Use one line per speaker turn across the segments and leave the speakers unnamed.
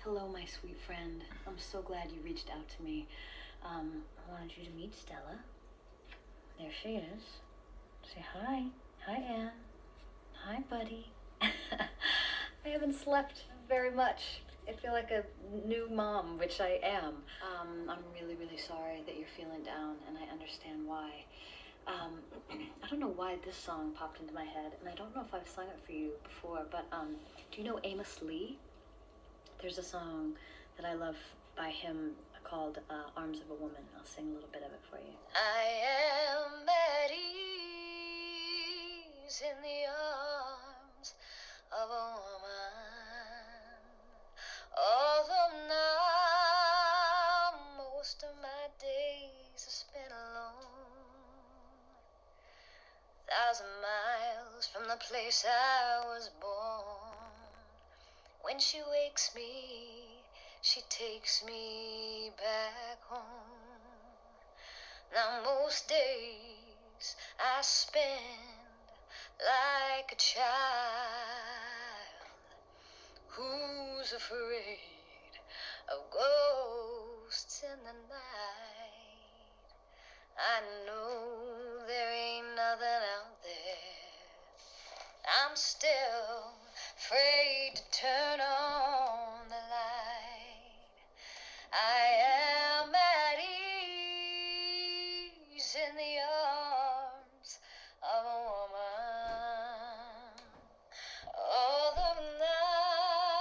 Hello, my sweet friend. I'm so glad you reached out to me. I wanted you to meet Stella. There she is. Say hi. Hi, Anne. Hi, buddy. I haven't slept very much. I feel like a new mom, which I am. I'm really, really sorry that you're feeling down, and I understand why. I don't know why this song popped into my head, and I don't know if I've sung it for you before, but do you know Amos Lee? There's a song that I love by him called Arms of a Woman. I'll sing a little bit of it for you. I am at ease in the arms of a woman, although now most of my days are spent alone, 1,000 miles from the place I was born. When she wakes me, she takes me back home. Now most days I spend like a child who's afraid of ghosts in the night. I know there ain't nothing out there. I'm still afraid to turn on the light. I am at ease in the arms of a woman, although now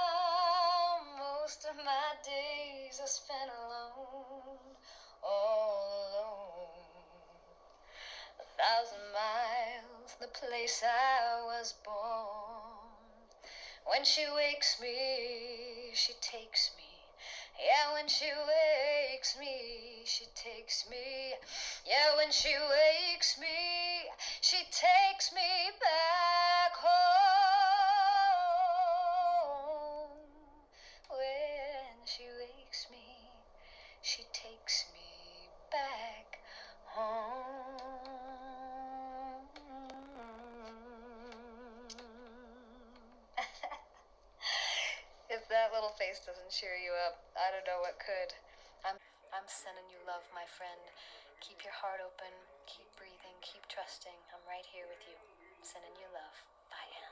most of my days are spent alone, all alone. 1,000 miles, the place I was born. When she wakes me, she takes me. Yeah, when she wakes me, she takes me. Yeah, when she wakes me, she takes me back home. When she wakes me, she takes me back home. If that little face doesn't cheer you up, I don't know what could. I'm sending you love, my friend. Keep your heart open, keep breathing, keep trusting. I'm right here with you. Sending you love. Bye, Anne.